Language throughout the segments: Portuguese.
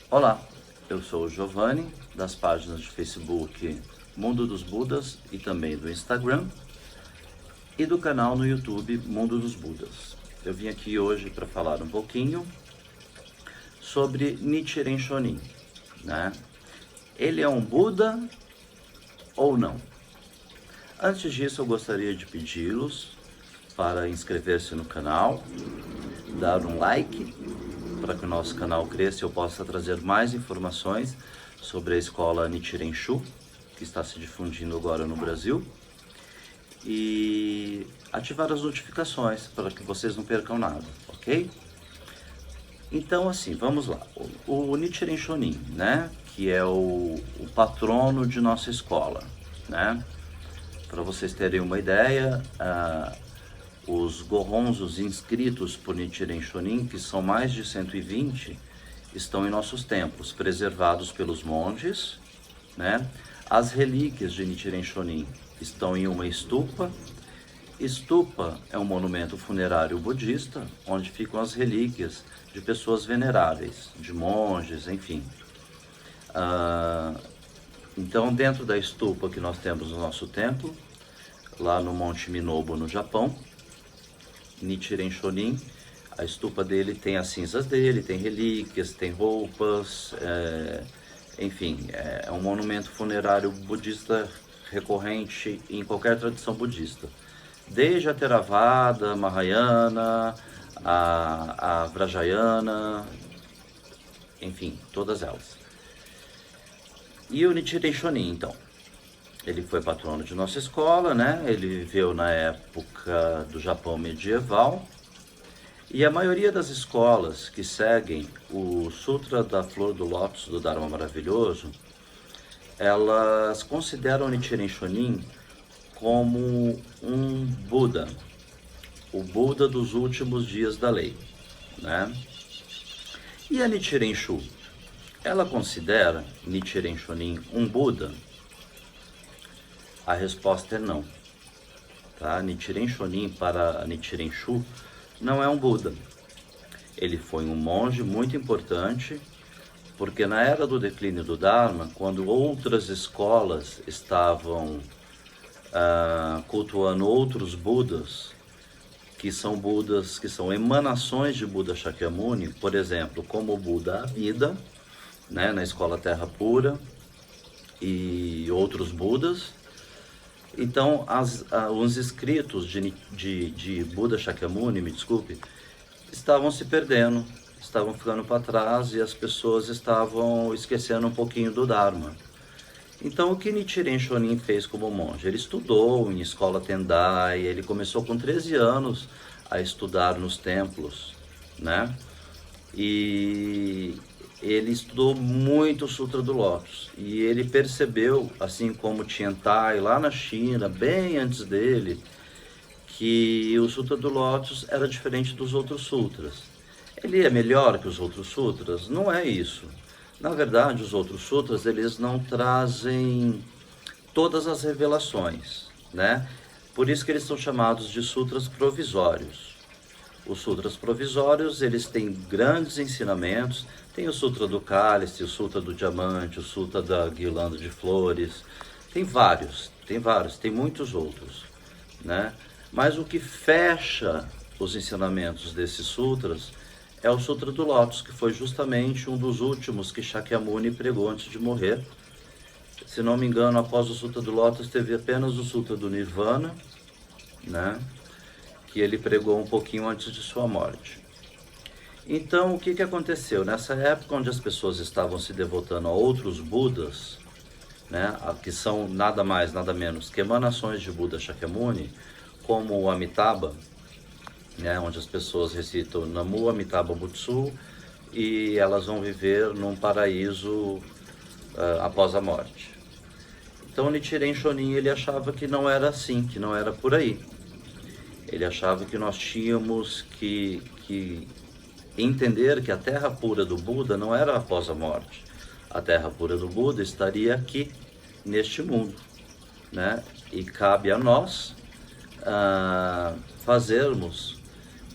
Olá, eu sou o Giovanni, das páginas de Facebook Mundo dos Budas e também do Instagram e do canal no YouTube Mundo dos Budas. Eu vim aqui hoje para falar um pouquinho sobre Nichiren Shonin, né? Ele é um Buda ou não? Antes disso, eu gostaria de pedi-los para inscrever-se no canal, dar um like para que o nosso canal cresça e eu possa trazer mais informações sobre a escola Nichiren Shu, que está se difundindo agora no Brasil, e ativar as notificações para que vocês não percam nada, ok? Então, assim, vamos lá. O Nichiren Shonin, né, que é o patrono de nossa escola, né? Para vocês terem uma ideia, os Gohons, os inscritos por Nichiren Shonin, que são mais de 120, estão em nossos templos, preservados pelos monges, né? As relíquias de Nichiren Shonin estão em uma stupa. Stupa é um monumento funerário budista, onde ficam as relíquias de pessoas veneráveis, de monges, enfim. Então, dentro da stupa que nós temos no nosso templo, lá no Monte Minobu, no Japão, Nichiren Shonin, a stupa dele tem as cinzas dele, tem relíquias, tem roupas, enfim, é um monumento funerário budista recorrente em qualquer tradição budista. Desde a Theravada, Mahayana, a Vajrayana, enfim, todas elas. E o Nichiren Shonin, então, ele foi patrono de nossa escola, né? Ele viveu na época do Japão medieval. E a maioria das escolas que seguem o Sutra da Flor do Lótus do Dharma Maravilhoso, elas consideram Nichiren Shonin como um Buda, o Buda dos últimos dias da lei, né? E a Nichiren Shu, ela considera Nichiren Shonin um Buda? A resposta é não. Tá? Nichiren Shonin para Nichiren Shu não é um Buda. Ele foi um monge muito importante, porque na era do declínio do Dharma, quando outras escolas estavam cultuando outros Budas que são emanações de Buda Shakyamuni, por exemplo, como o Buda Amida, né, na escola Terra Pura, e outros Budas. Então, os escritos de Buda Shakyamuni, me desculpe, estavam se perdendo, estavam ficando para trás e as pessoas estavam esquecendo um pouquinho do Dharma. Então, o que Nichiren Shonin fez como monge? Ele estudou em escola Tendai, ele começou com 13 anos a estudar nos templos, né? E ele estudou muito o Sutra do Lótus e ele percebeu, assim como Tiantai lá na China, bem antes dele, que o Sutra do Lótus era diferente dos outros sutras. Ele é melhor que os outros sutras? Não é isso. Na verdade, os outros sutras, eles não trazem todas as revelações, né? Por isso que eles são chamados de sutras provisórios. Os sutras provisórios, eles têm grandes ensinamentos. Tem o Sutra do Cálice, o Sutra do Diamante, o Sutra da Guirlanda de Flores. Tem vários, tem muitos outros, né? Mas o que fecha os ensinamentos desses sutras é o Sutra do Lótus, que foi justamente um dos últimos que Shakyamuni pregou antes de morrer. Se não me engano, após o Sutra do Lótus, teve apenas o Sutra do Nirvana, né? Que ele pregou um pouquinho antes de sua morte. Então, o que aconteceu? Nessa época onde as pessoas estavam se devotando a outros Budas, né, que são nada mais, nada menos que emanações de Buda Shakyamuni, como o Amitabha, né, onde as pessoas recitam Namu Amitabha Butsu e elas vão viver num paraíso após a morte. Então, Nichiren Shonin, ele achava que não era assim, que não era por aí. Ele achava que nós tínhamos que entender que a terra pura do Buda não era após a morte. A terra pura do Buda estaria aqui, neste mundo, né? E cabe a nós fazermos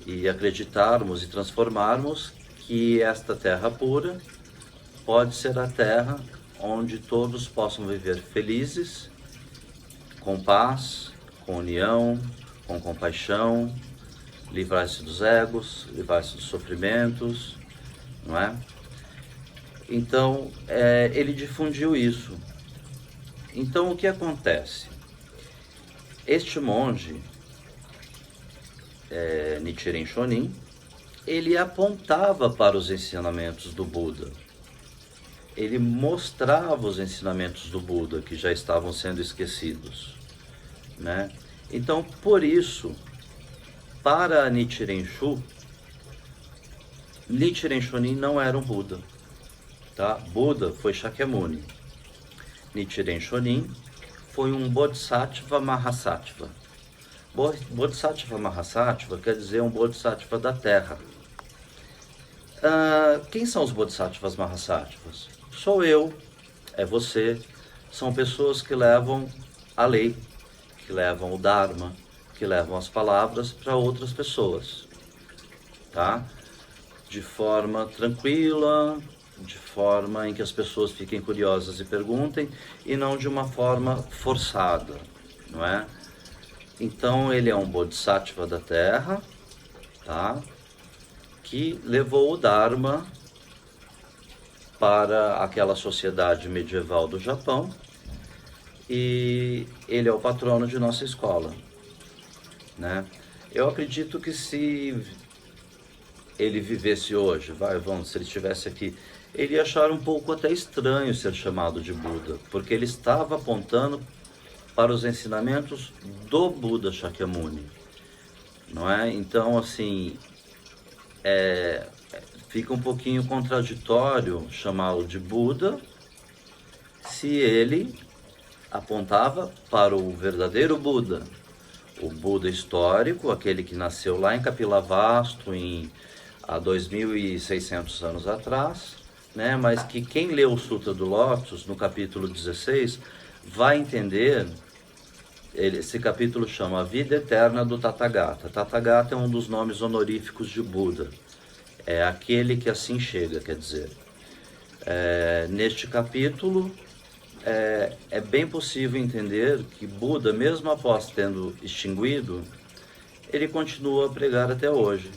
e acreditarmos e transformarmos que esta terra pura pode ser a terra onde todos possam viver felizes, com paz, com união, com compaixão, livrar-se dos egos, livrar-se dos sofrimentos, não é? Então, ele difundiu isso. Então, o que acontece? Este monge, Nichiren Shonin, ele apontava para os ensinamentos do Buda. Ele mostrava os ensinamentos do Buda que já estavam sendo esquecidos, né? Então, por isso, para Nichiren Shonin não era um Buda, tá? Buda foi Shakyamuni. Nichiren Shonin foi um Bodhisattva Mahasattva. Bodhisattva Mahasattva quer dizer um Bodhisattva da Terra. Quem são os Bodhisattvas Mahasattvas? Sou eu, é você. São pessoas que levam a lei, que levam o Dharma, que levam as palavras para outras pessoas, tá? De forma tranquila, de forma em que as pessoas fiquem curiosas e perguntem, e não de uma forma forçada, não é? Então ele é um Bodhisattva da Terra, tá? Que levou o Dharma para aquela sociedade medieval do Japão, e ele é o patrono de nossa escola, né? Eu acredito que se ele vivesse hoje, se ele estivesse aqui, ele ia achar um pouco até estranho ser chamado de Buda, porque ele estava apontando para os ensinamentos do Buda Shakyamuni, não é? Então, assim, fica um pouquinho contraditório chamá-lo de Buda se ele apontava para o verdadeiro Buda, o Buda histórico, aquele que nasceu lá em Kapilavastu há 2.600 anos atrás, né? Mas que quem lê o Sutra do Lótus, no capítulo 16, vai entender. Esse capítulo chama A Vida Eterna do Tathagata. Tathagata é um dos nomes honoríficos de Buda. É aquele que assim chega, quer dizer. Neste capítulo, é bem possível entender que Buda, mesmo após tendo extinguido, ele continua a pregar até hoje,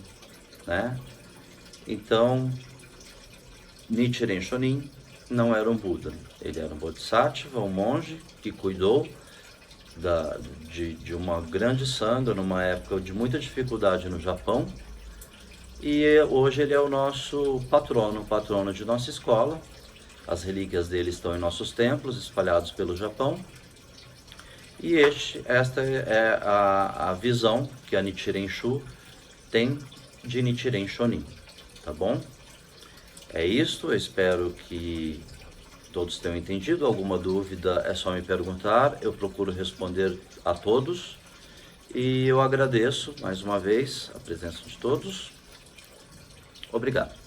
né? Então, Nichiren Shonin não era um Buda. Ele era um Bodhisattva, um monge que cuidou de uma grande sangha numa época de muita dificuldade no Japão, e hoje ele é o nosso patrono de nossa escola. As relíquias dele estão em nossos templos espalhados pelo Japão, e esta é a visão que a Nichiren Shu tem de Nichiren Shonin, tá bom? É isso, eu espero que todos tenham entendido. Alguma dúvida é só me perguntar, eu procuro responder a todos. E eu agradeço mais uma vez a presença de todos. Obrigado.